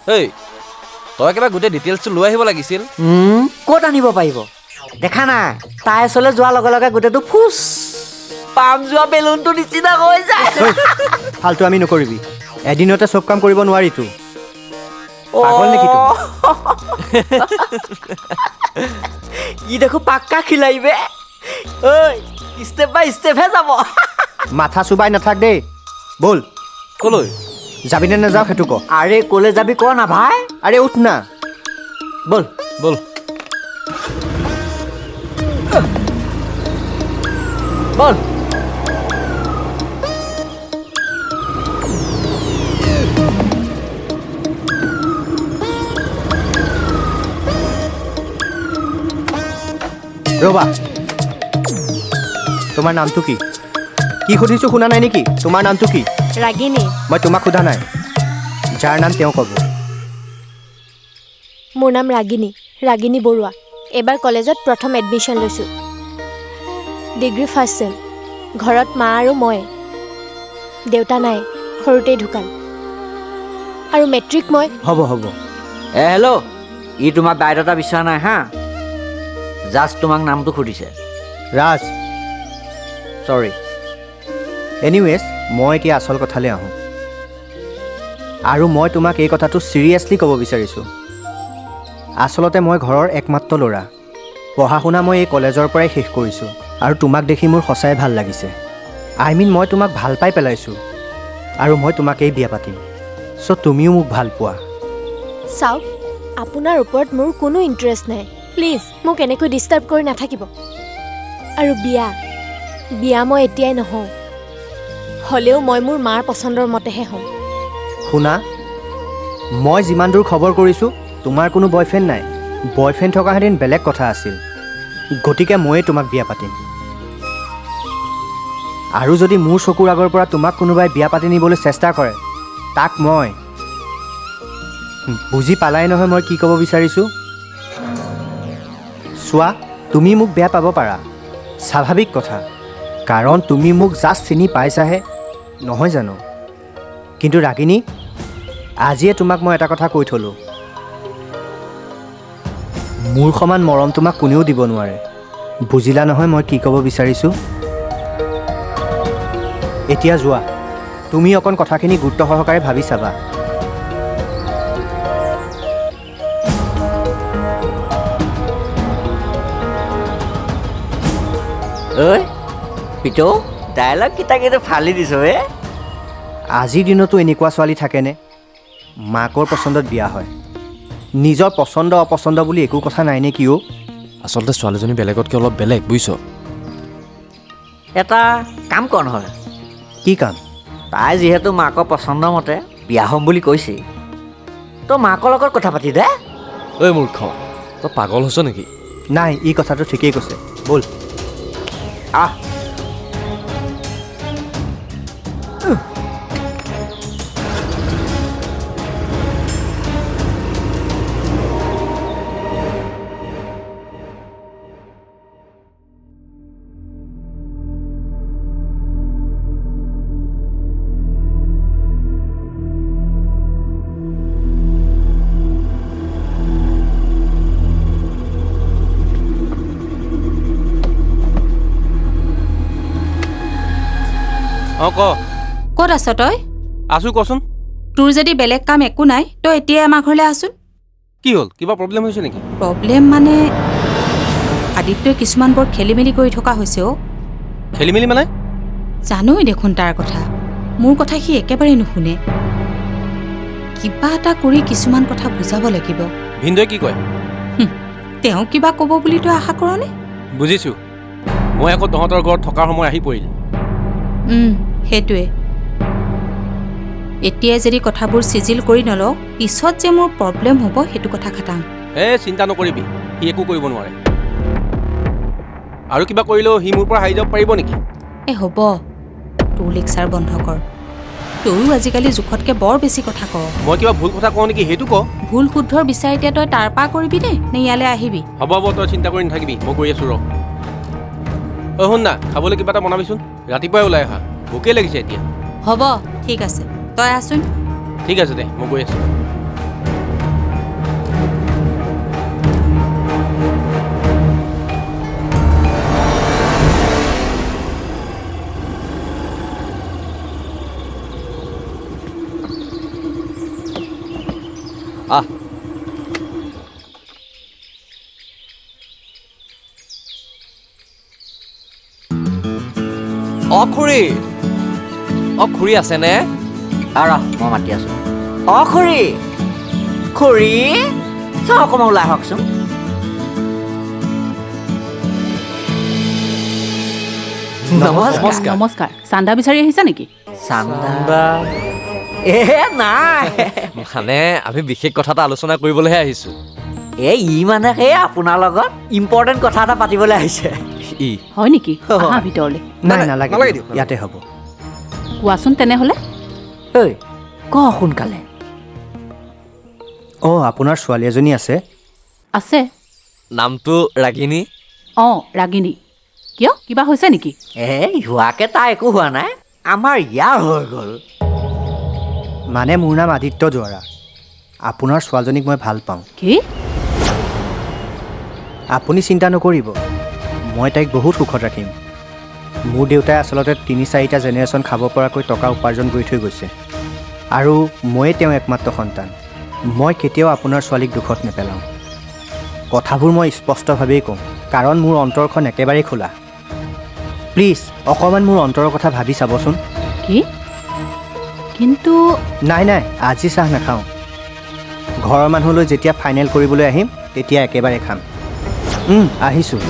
হেই তই কিবা গোটেই ডিটেইলছটো লৈ আহিব লাগিছিল ক'ত আনিব পাৰিব দেখা নাই তাই ওচৰলৈ যোৱাৰ লগে লগে গোটেইটো ফুচ পাম যোৱা বেলুনটো নিচিনা হৈ যায় ফাল্টু আমি নকৰিবি এদিনতে চব কাম কৰিব নোৱাৰিতো পাগল নেকি তুমি ই দেখো পাক্কা খিলাইবে ঐ ষ্টেপ বাই ষ্টেপহে যাব মাথা চুবাই নাথাক দেই বল ক'লৈ যাবি নে নাযাওঁ সেইটো ক আৰে ক'লে যাবি ক না ভাই আৰে উঠ না বল বল বল ৰ'বা তোমাৰ নামটো কি কি সুধিছোঁ শুনা নাই নেকি তোমাৰ নামটো কি ৰাগিনী মই তোমাক সোধা নাই যাৰ নাম তেওঁ ক'ব মোৰ নাম ৰাগিনী বৰুৱা এবাৰ কলেজত প্ৰথম এডমিশ্যন লৈছোঁ ডিগ্ৰী ফাৰ্ষ্ট ছেম ঘৰত মা আৰু মই দেউতা নাই সৰুতেই ঢুকাল আৰু মেট্ৰিক মই হ'ব হেল্ল' ই তোমাৰ বায়'ডাটা বিচৰা নাই হা জাষ্ট তোমাক নামটো সুধিছে ৰাজ চৰি এনিৱেজ মই এতিয়া আচল কথালৈ আহোঁ আৰু মই তোমাক এই কথাটো চিৰিয়াছলি ক'ব বিচাৰিছোঁ আচলতে মই ঘৰৰ একমাত্ৰ ল'ৰা পঢ়া শুনা মই এই কলেজৰ পৰাই শেষ কৰিছোঁ আৰু তোমাক দেখি মোৰ সঁচাই ভাল লাগিছে মই তোমাক ভাল পাই পেলাইছোঁ আৰু মই তোমাকেই বিয়া পাতিম চ' তুমিও মোক ভাল পোৱা চাওক আপোনাৰ ওপৰত মোৰ কোনো ইণ্টাৰেষ্ট নাই প্লিজ মোক এনেকৈ ডিষ্টাৰ্ব কৰি নাথাকিব আৰু বিয়া মই এতিয়াই নহওঁ হ'লেও মই মোৰ মাৰ পচন্দৰ মতেহে হ'ম শুনা মই যিমান দূৰ খবৰ কৰিছোঁ তোমাৰ কোনো বয়ফ্ৰেণ্ড নাই বয়ফ্ৰেণ্ড থকাহেঁতেন বেলেগ কথা আছিল গতিকে ময়ে তোমাক বিয়া পাতিম আৰু যদি মোৰ চকুৰ আগৰ পৰা তোমাক কোনোবাই বিয়া পাতি নিবলৈ চেষ্টা কৰে তাক মই বুজি পালাই নহয় মই কি ক'ব বিচাৰিছোঁ চোৱা তুমি মোক বেয়া পাব পাৰা স্বাভাৱিক কথা কাৰণ তুমি মোক জাষ্ট চিনি পাইছাহে নহয় জানো কিন্তু ৰাগিনী আজিয়ে তোমাক মই এটা কথা কৈ থলোঁ মোৰ সমান মৰম তোমাক কোনেও দিব নোৱাৰে বুজিলা নহয় মই কি ক'ব বিচাৰিছোঁ এতিয়া যোৱা তুমি অকণ কথাখিনি গুৰুত্ব সহকাৰে ভাবি চাবা ঐ পিতো ডায়লগ কেইটা কিন্তু ফালি দিছ আজিৰ দিনতো এনেকুৱা ছোৱালী থাকেনে মাকৰ পচন্দত বিয়া হয় নিজৰ পচন্দ অপচন্দ বুলি একো কথা নাই নে কিয় আচলতে ছোৱালীজনী বেলেগতকৈ অলপ বেলেগ বুজিছ এটা কাম কৰ নহয় কি কাম তাই যিহেতু মাকৰ পচন্দৰ মতে বিয়া হ'ম বুলি কৈছে তই মাকৰ লগত কথা পাতি দে ঐ মূৰ্খ তই পাগল হৈছ নেকি নাই ই কথাটো ঠিকেই কৈছে ব'ল আহ অঁ ক ক'ত আছ তই আছোঁ কচোন তোৰ যদি বেলেগ কাম একো নাই তই এতিয়াই আমাৰ ঘৰলৈ আছোন কি হ'ল কিবা প্ৰব্লেম হৈছে নেকি প্ৰব্লেম মানে আদিত্যই কিছুমান বৰ খেলি মেলি কৰি থকা হৈছে অ' খেলি মেলি মানে জানোই দেখোন তাৰ কথা মোৰ কথা সি একেবাৰে নুশুনে কিবা এটা কৰি কিছুমান কথা বুজাব লাগিব ভিনদেউৱে কি কয় তেওঁ কিবা ক'ব বুলি তই আশা কৰনে বুজিছোঁ মই আকৌ তহঁতৰ ঘৰত থকাৰ সময় আহি পৰিল সেইটোৱে এতিয়াই যদি কথাবোৰ চিজিল কৰি নলওঁ পিছত যে মোৰ প্ৰব্লেম হ'ব সেইটো কথা খাটাং চিন্তা নকৰিবি সি একো কৰিব নোৱাৰে আৰু কিবা কৰিলেও সি মোৰ পৰা হাৰি যাব পাৰিব নেকি হ'ব তোৰ লেকচাৰ বন্ধ কৰ তয়ো আজিকালি জোখতকৈ বৰ বেছি কথা কওঁ মই কিবা ভুল কথা কওঁ নেকি সেইটো ক ভুল শুদ্ধৰ বিচাৰ এতিয়া তই তাৰ পৰা কৰিবি নে ইয়ালৈ আহিবি হ'ব তই চিন্তা কৰি নাথাকিবি মই গৈ আছোঁ ৰ শুন না খাবলৈ কিবা এটা বনাবিচোন ৰাতিপুৱাই ওলাই আহা ভোকেই লাগিছে এতিয়া হ'ব ঠিক আছে তই আছোন ঠিক আছে দে মই গৈ আছোঁ আহ খুৰী খুৰী আছেনে? আৰু মই মাতি আছোঁ। খুৰী খুৰী চাওঁ অকণমান ওলাই আহকচোন। নমস্কাৰ। নমস্কাৰ। চান্দা বিচাৰি আহিছা নেকি? চান্দা নাই, মানে আমি বিশেষ কথা এটা আলোচনা কৰিবলৈহে আহিছোঁ। ই মানে সেই আপোনাৰ লগত ইম্পৰ্টেণ্ট কথা এটা পাতিবলৈ আহিছে। হয় নেকি? আহা ভিতৰলৈ। নাই নালাগে দিয়ক, ইয়াতে হ'ব। কোৱাচোন তেনেহ'লে। ঐ ক সোনকালে। আপোনাৰ ছোৱালী এজনী আছে? আছে। নামটো ৰাগিনী। ৰাগিনী। কিয় কিবা হৈছে নেকি? হোৱাকে তাৰ একো হোৱা নাই, আমাৰ ইয়াৰ হৈ গ'ল। মানে মোৰ নাম আদিত্য জোৱাৰা। আপোনাৰ ছোৱালীজনীক মই ভাল পাওঁ। কি? আপুনি চিন্তা নকৰিব, মই তাইক বহুত সুখত ৰাখিম। মোৰ দেউতাই আচলতে ৩-৪টা জেনেৰেশ্যন খাব পৰাকৈ টকা উপাৰ্জন কৰি থৈ গৈছে, আৰু ময়ে তেওঁ একমাত্ৰ সন্তান। মই কেতিয়াও আপোনাৰ ছোৱালীক দুখত নেপেলাওঁ। কথাবোৰ মই স্পষ্টভাৱেই কওঁ, কাৰণ মোৰ অন্তৰখন একেবাৰেই খোলা। প্লিজ অকণমান মোৰ অন্তৰৰ কথা ভাবি চাবচোন। কি? কিন্তু নাই আজি চাহ নাখাওঁ। ঘৰৰ মানুহলৈ যেতিয়া ফাইনেল কৰিবলৈ আহিম তেতিয়া একেবাৰে খাম। আহিছোঁ।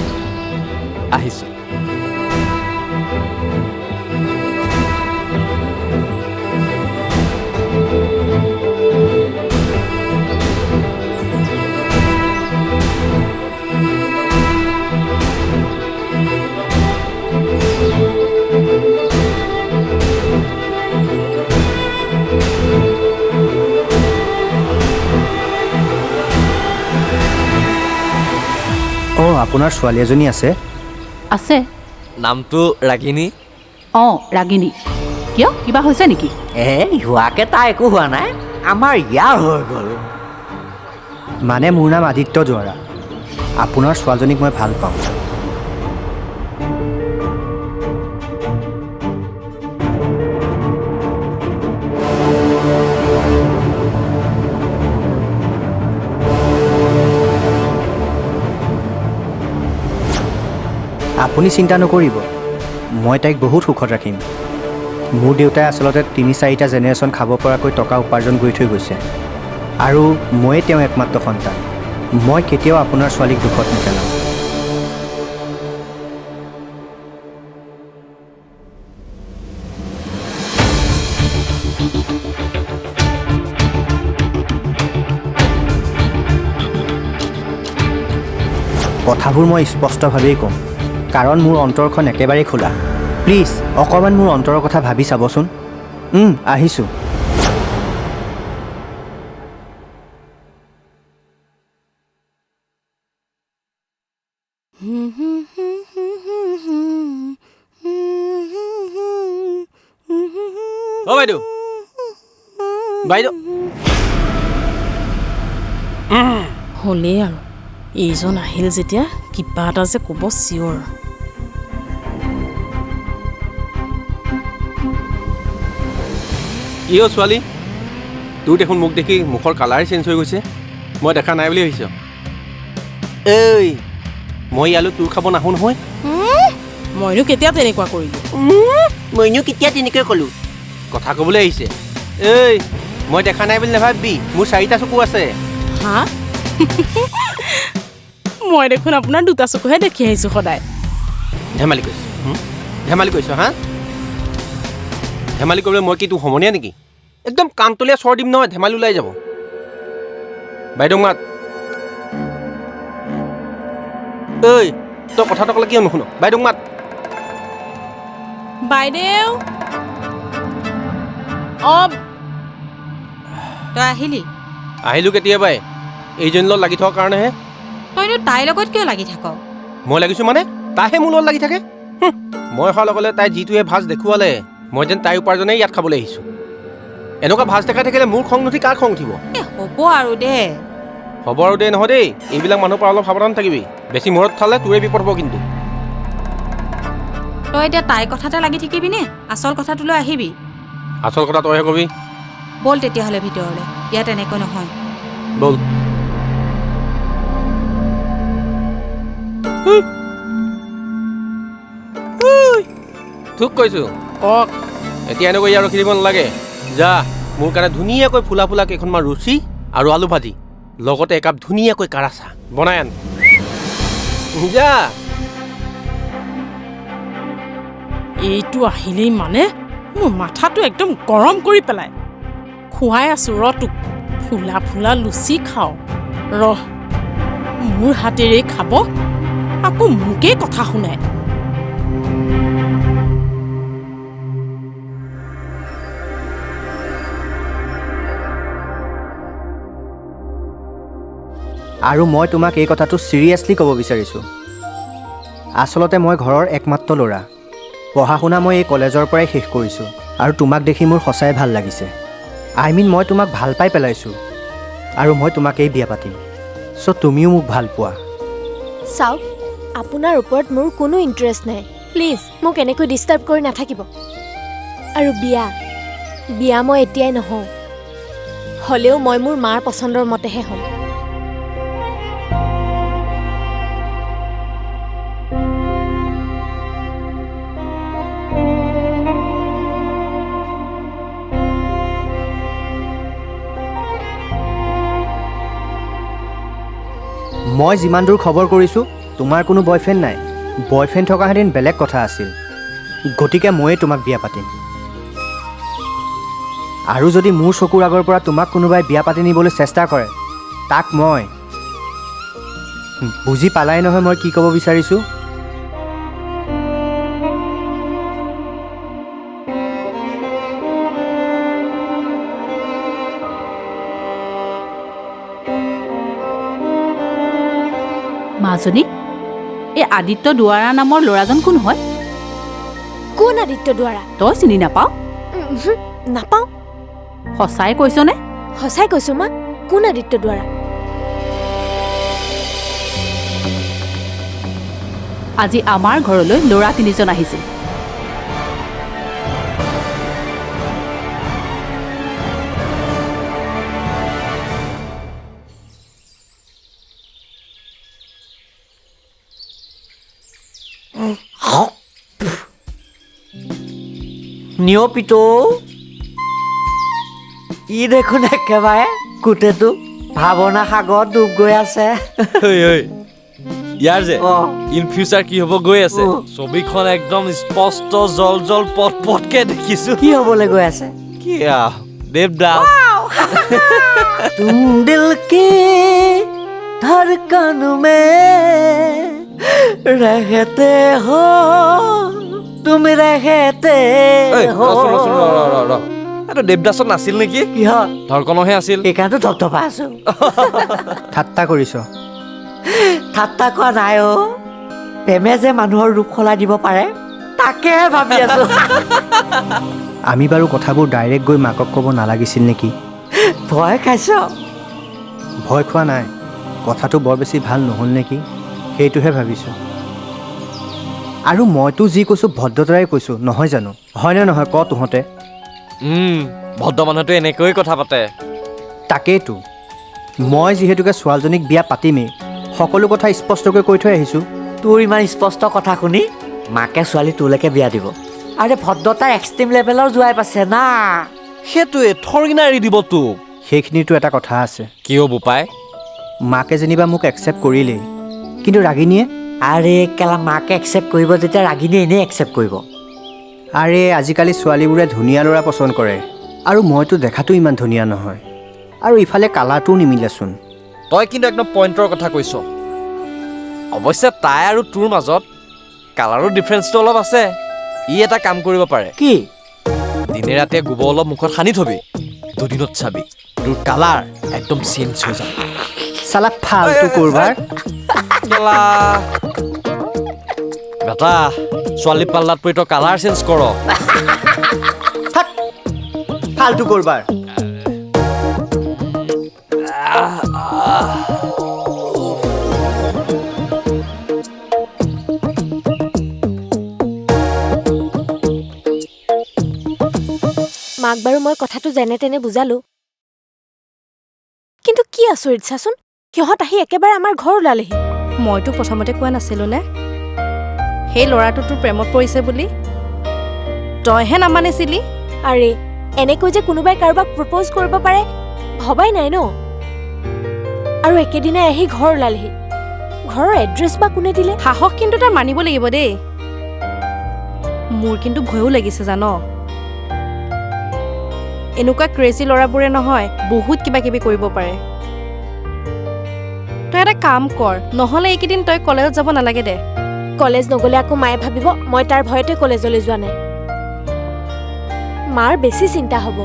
আপোনাৰ ছোৱালী এজনী আছে? আছে। নামটো ৰাগিনী। ৰাগিনী। কিয় কিবা হৈছে নেকি? হোৱাকে তাৰ একো হোৱা নাই, আমাৰ ইয়াৰ হৈ গ'ল। মানে মোৰ নাম আদিত্য জোৱাৰা। আপোনাৰ ছোৱালীজনীক মই ভাল পাওঁ। আপুনি চিন্তা নকৰিব, মই তাইক বহুত সুখত ৰাখিম। মোৰ দেউতাই আচলতে ৩-৪টা জেনেৰেশ্যন খাব পৰাকৈ টকা উপাৰ্জন কৰি থৈ গৈছে, আৰু ময়ে তেওঁ একমাত্ৰ সন্তান। মই কেতিয়াও আপোনাৰ ছোৱালীক দুখত নেপেলাওঁ। কথাবোৰ মই স্পষ্টভাৱেই কওঁ, কাৰণ মোৰ অন্তৰখন একেবাৰেই খোলা। প্লিজ অকণমান মোৰ অন্তৰৰ কথা ভাবি চাবচোন। আহিছোঁ। বাইদেউ হ'লেই আৰু এইজন আহিল যেতিয়া কিবা এটা যে ক'ব চিয়'ৰ। কি ছোৱালী, তোৰ দেখোন মোক দেখি মুখৰ কালাৰে চেঞ্জ হৈ গৈছে। মই দেখা নাই বুলি ভাবিছ? মই ইয়ালৈ তোৰ খাব নাহোঁ নহয়। মইনো কেতিয়া তেনেকুৱা কৰিলোঁ? মইনো কেতিয়া তেনেকৈ ক'লোঁ? কথা ক'বলৈ আহিছে। মই দেখা নাই বুলি নাভাবিবি, মোৰ 4টা চকু আছে। হা? মই দেখোন আপোনাৰ 2টা চকুহে দেখি আহিছোঁ সদায়। ধেমালি কৰিছ হা? ধেমালি কৰিবলৈ মই কি তোৰ সমনীয়া নেকি? একদম কাণতলীয়া চৰ দিম নহয়, ধেমালি ওলাই যাব। বাইদেউ মাত। তই কথাটো ক'লে কিয় নুশুন? বাইদেউ মাত। বাইদেউ। তই আহিলোঁ কেতিয়াবাই, এইজনী লগত লাগি থকাৰ কাৰণেহে। তইনো তাইৰ লগত কিয় লাগি থাক? মই লাগিছোঁ মানে তাইহে মোৰ লগত লাগি থাকে। মই অহাৰ লগে তাই যিটোহে ভাজ দেখুৱালে, মই যেন তাইৰ উপাৰ্জনেই ইয়াত খাবলৈ আহিছোঁ। এনেকুৱা ভাজ দেখাই থাকিলে মোৰ খং নুঠি কাৰ খং উঠিব? হ'ব আৰু দে। হ'ব আৰু দে নহয় দেই, এইবিলাক মানুহৰ পৰা অলপ সাৱধান থাকিবি। বেছি মূৰত থালে তোৰে বিপদ হ'ব কিন্তু। তই এতিয়া তাইৰ কথাতে লাগি থাকিবিনে? আচল কথাটোলৈ আহিবি। আচল কথা তইহে কবি। ব'ল তেতিয়াহ'লে ভিতৰলৈ, ইয়াত এনেকৈ নহয়। বল তোক কৈছো কক এতিয়া এনেকৈ ইয়াত ৰখি দিব নালাগে যা মোৰ কাৰণে ধুনীয়াকৈ ফুলা ফুলা কেইখনমান ৰুচি আৰু আলু ভাজি লগতে একাপ ধুনীয়াকৈ কাঢ়া চাহ বনাই আন যা এইটো আহিলেই মানে মোৰ মাথাটো একদম গৰম কৰি পেলাই খুৱাই আছো ৰ তোক ফুলা ফুলা লুচি খাওঁ ৰ মোৰ হাতেৰে খাব আকৌ মোকেই কথা শুনাই আৰু মই তোমাক এই কথাটো চিৰিয়াছলি ক'ব বিচাৰিছোঁ আচলতে মই ঘৰৰ একমাত্ৰ ল'ৰা পঢ়া শুনা মই এই কলেজৰ পৰাই শেষ কৰিছোঁ আৰু তোমাক দেখি মোৰ সঁচাই ভাল লাগিছে মই তোমাক ভাল পাই পেলাইছোঁ আৰু মই তোমাক এই বিয়া পাতিম চ' তুমিও মোক ভাল পোৱা চাওক আপোনাৰ ওপৰত মোৰ কোনো ইণ্টাৰেষ্ট নাই প্লিজ মোক এনেকৈ ডিষ্টাৰ্ব কৰি নাথাকিব আৰু বিয়া মই এতিয়াই নহওঁ হ'লেও মই মোৰ মাৰ পচন্দৰ মতেহে হ'ম মই যিমান দূৰ খবৰ কৰিছোঁ তোমাৰ কোনো বয়ফ্ৰেণ্ড নাই বয়ফ্ৰেণ্ড থকাহেঁতেন বেলেগ কথা আছিল গতিকে ময়ে তোমাক বিয়া পাতিম আৰু যদি মোৰ চকুৰ আগৰ পৰা তোমাক কোনোবাই বিয়া পাতি নিবলৈ চেষ্টা কৰে তাক মই বুজি পালাই নহয় মই কি ক'ব বিচাৰিছোঁ মাজনী এই আদিত্য দুৱাৰা নামৰ ল'ৰাজন কোন হয় কোন আদিত্য দুৱাৰা তই চিনি নাপাওঁ নাপাওঁ সঁচাই কৈছনে সঁচাই কৈছো মা কোন আদিত্য দুৱাৰা আজি আমাৰ ঘৰলৈ ল'ৰা 3জন আহিছিল নিয়পিত ই দেখোন একেবাৰে গোটেইটো ভাৱনা সাগৰত ডুব গৈ আছে ইয়াৰ যে ইন ফিউচাৰ কি হ'ব গৈ আছে ছবিখন একদম স্পষ্ট জল জল পট পটকে দেখিছো কি হ'বলৈ গৈ আছে কি দেৱদাস তুম দিল কি ধড়কন মে रहते हो तुम रहते हो এইটো দেৱদাসত নাছিল নেকি কিহত ধৰকনহে আছিল সেইকাৰণে ধপধপা আছো ঠাট্টা কৰিছ ঠাট্টা কোৱা নাই অ প্ৰেমে যে মানুহৰ ৰূপ সলাই দিব পাৰে তাকেহে ভাবি আছো আমি বাৰু কথাবোৰ ডাইৰেক্ট গৈ মাকক ক'ব নালাগিছিল নেকি ভয় খাইছ ভয় খোৱা নাই কথাটো বৰ বেছি ভাল নহ'ল নেকি সেইটোহে ভাবিছোঁ আৰু মইতো যি কৈছোঁ ভদ্ৰতাৰে কৈছোঁ নহয় জানো হয়নে নহয় ক তহঁতে ভদ্ৰ মানুহটো এনেকৈয়ে কথা পাতে তাকেইতো মই যিহেতুকে ছোৱালীজনীক বিয়া পাতিমেই সকলো কথা স্পষ্টকৈ কৈ থৈ আহিছোঁ তোৰ ইমান স্পষ্ট কথা শুনি মাকে ছোৱালী তোলৈকে বিয়া দিব আৰে ভদ্ৰতা এক্সট্ৰিম লেভেলৰ যোৱাই পাইছে না সেইটোৱে থৰগিনা এৰি দিব তোক সেইখিনিতো এটা কথা আছে কিয় বোপাই মাকে যেনিবা মোক একচেপ্ট কৰিলেই কিন্তু ৰাগিনীয়ে আৰে কেলা মাকে একচেপ্ট কৰিব যেতিয়া ৰাগিনীয়ে এনেই একচেপ্ট কৰিব আৰে আজিকালি ছোৱালীবোৰে ধুনীয়া ল'ৰা পচন্দ কৰে আৰু মইতো দেখাতো ইমান ধুনীয়া নহয় আৰু ইফালে কালাৰটোও নিমিলেচোন তই কিন্তু একদম পইণ্টৰ কথা কৈছ অৱশ্যে তাই আৰু তোৰ মাজত কালাৰৰ ডিফাৰেঞ্চটো অলপ আছে ই এটা কাম কৰিব পাৰে কি দিনে ৰাতে গোবৰ অলপ মুখত সানি থবি দুদিনত চাবি তোৰ কালাৰ একদম চেঞ্জ হৈ যাব চালা ফালতু কৰবাৰ কেলা বেটা ছোৱালী পাল্লাত পৰি তই কালাৰ চেঞ্জ কৰ ফালতু কৰবাৰ মাক বাৰু মই কথাটো যেনে তেনে বুজালো কিন্তু কি আচৰিত চাচোন, সিহঁত আহি একেবাৰে আমাৰ ঘৰ ওলালেহি। মইতো প্ৰথমতে কোৱা নাছিলো নে সেই ল'ৰাটো তোৰ প্ৰেমত পৰিছে বুলি? তইহে নামানিছিলি। আৰে এনেকৈ যে কোনোবাই কাৰোবাক প্ৰপ'জ কৰিব পাৰে ভবাই নাই ন। আৰু একেদিনাই আহি ঘৰ ওলালেহি। ঘৰৰ এড্ৰেছ বা কোনে দিলে? সাহস কিন্তু তই মানিব লাগিব দেই। মোৰ কিন্তু ভয়ো লাগিছে জান। এনেকুৱা ক্ৰেজি ল'ৰাবোৰে নহয় বহুত কিবা কিবি কৰিব পাৰে। তই এটা কাম কৰ, নহ'লে এইকেইদিন তই কলেজত যাব নালাগে দে। কলেজ নগ'লে আকৌ মায়ে ভাবিব মই তাৰ ভয়তে কলেজলৈ যোৱা নাই। মাৰ বেছি চিন্তা হ'ব।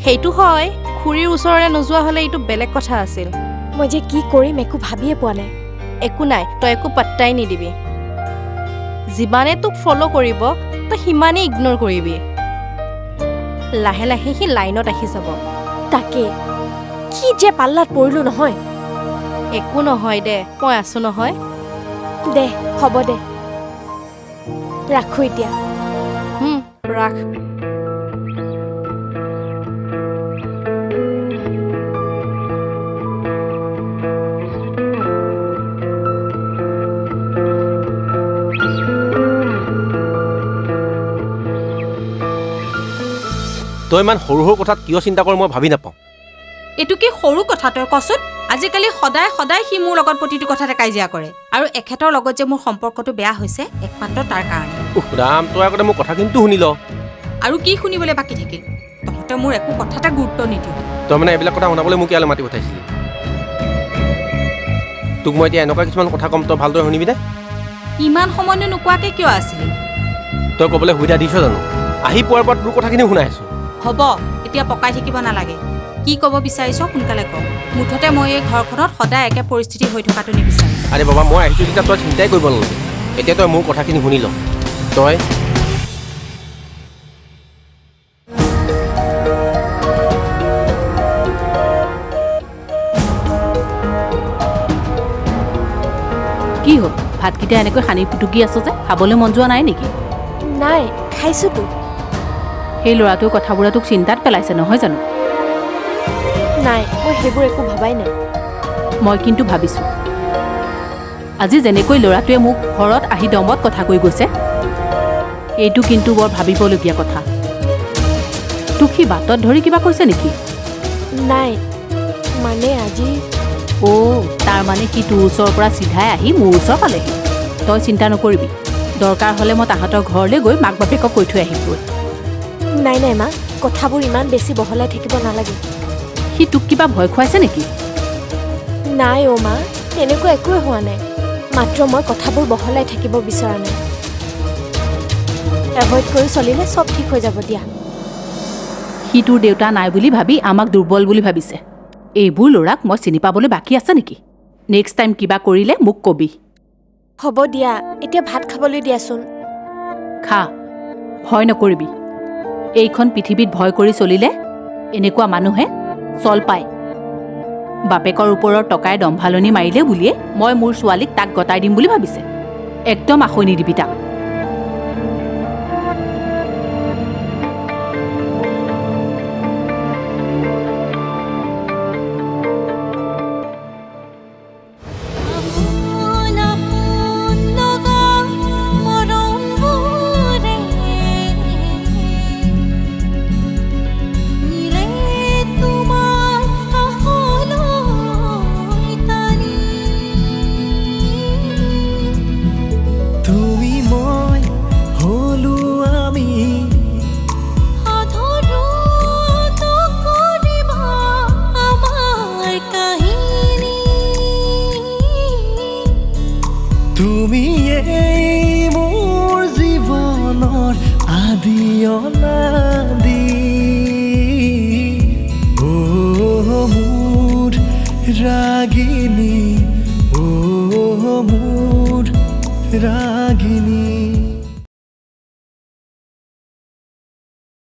সেইটো হয়, খুৰীৰ ওচৰলৈ নোযোৱা হ'লে এইটো বেলেগ কথা আছিল। মই যে কি কৰিম একো ভাবিয়ে পোৱা নাই। একো নাই, তই একো পাত্তাই নিদিবি। যিমানে তোক ফ'ল' কৰিব তই সিমানেই ইগন'ৰ কৰিবি। লাহে লাহে সি লাইনত আহি যাব। তাকে কি যে পাল্লাত পৰিলো নহয়। একো নহয় দে, মই আছো নহয়। দে হ'ব দে, ৰাখো এতিয়া। ৰাখ। তই ইমান সৰু সৰু কথাত কিয় চিন্তা কৰ মই ভাবি নাপাওঁ। এইটো কি সৰু কথা তই কচোন? আজিকালি সদায় সদায় সি মোৰ লগত প্ৰতিটো কথাতে কাজিয়া কৰে। আৰু এখেতৰ লগত যে মোৰ সম্পৰ্কটো বেয়া হৈছে একমাত্ৰ তাৰ কাৰণে। ৰাম, তই আগতে মোৰ কথা কিন্তু শুনি ল। আৰু কি শুনিবলৈ বাকী থাকিল? তহঁতে মোৰ একো কথাতে গুৰুত্ব নিদিওঁ। তই মানে এইবিলাক কথা শুনাবলৈ মোক ইয়ালৈ মাতি পঠাইছিলি। তোক মই এতিয়া এনেকুৱা কিছুমান কথা ক'ম, তই ভালদৰে শুনিবি নে? ইমান সময়নো নোকোৱাকৈ কিয় আছিলি? তই ক'বলৈ সুবিধা দিছ জানো? আহি পোৱাৰ পৰা তোৰ কথাখিনি শুনাই আছো। হ'ব, এতিয়া পকাই থাকিব নালাগে। কি ক'ব বিচাৰিছ সোনকালে ক। মুঠতে মই এই ঘৰখনত সদায় একে পৰিস্থিতি হৈ থকাটো নিবিচাৰোঁ। আৰে বাবা, মই আহিছোঁ যেতিয়া তই চিন্তাই কৰিব নালাগে। এতিয়া তই মোৰ কথাখিনি শুনি ল। তই কি হ'ল? ভাতকেইটা এনেকৈ সানি পুটুকি আছ যে, খাবলৈ মন যোৱা নাই নেকি? নাই, খাইছোতো। সেই ল'ৰাটোৰ কথাবোৰে তোক চিন্তাত পেলাইছে নহয় জানো? নাই, মই সেইবোৰ একো ভবাই নাই। মই কিন্তু ভাবিছোঁ, আজি যেনেকৈ ল'ৰাটোৱে মোক ঘৰত আহি দমত কথা কৈ গৈছে, এইটো কিন্তু বৰ ভাবিবলগীয়া কথা। তোক সি বাটত ধৰি কিবা কৈছে নেকি? নাই, মানে আজি তাৰমানে সি তোৰ ওচৰৰ পৰা চিধাই আহি মোৰ ওচৰ পালেহি। তই চিন্তা নকৰিবি, দৰকাৰ হ'লে মই তাহাঁতৰ ঘৰলৈ গৈ মাক বাপেকক কৈ থৈ আহিমগৈ। নাই নাই মা, কথাবোৰ ইমান বেছি বহলাই থাকিব নালাগে। সি তোক কিবা ভয় খুৱাইছে নেকি? নাই অ' মা, তেনেকুৱা একোৱে হোৱা নাই। মাত্ৰ মই কথাবোৰ বহলাই থাকিব বিচৰা নাই। এভইড কৰি চলিলে চব ঠিক হৈ যাব দিয়া। সি তোৰ দেউতা নাই বুলি ভাবি আমাক দুৰ্বল বুলি ভাবিছে। এইবোৰ ল'ৰাক মই চিনি পাবলৈ বাকী আছে নেকি? নেক্সট টাইম কিবা কৰিলে মোক কবি। হ'ব দিয়া, এতিয়া ভাত খাবলৈ দিয়াচোন। খা, ভয় নকৰিবি। এইখন পৃথিৱীত ভয় কৰি চলিলে এনেকুৱা মানুহে চল পায়। বাপেকৰ ওপৰত টকাই দম্ভালনি মাৰিলে বুলিয়ে মই মোৰ ছোৱালীক তাক গতাই দিম বুলি ভাবিছে। একদম আশৈ নিদিবি তাক। Ragini, oh mood, Ragini.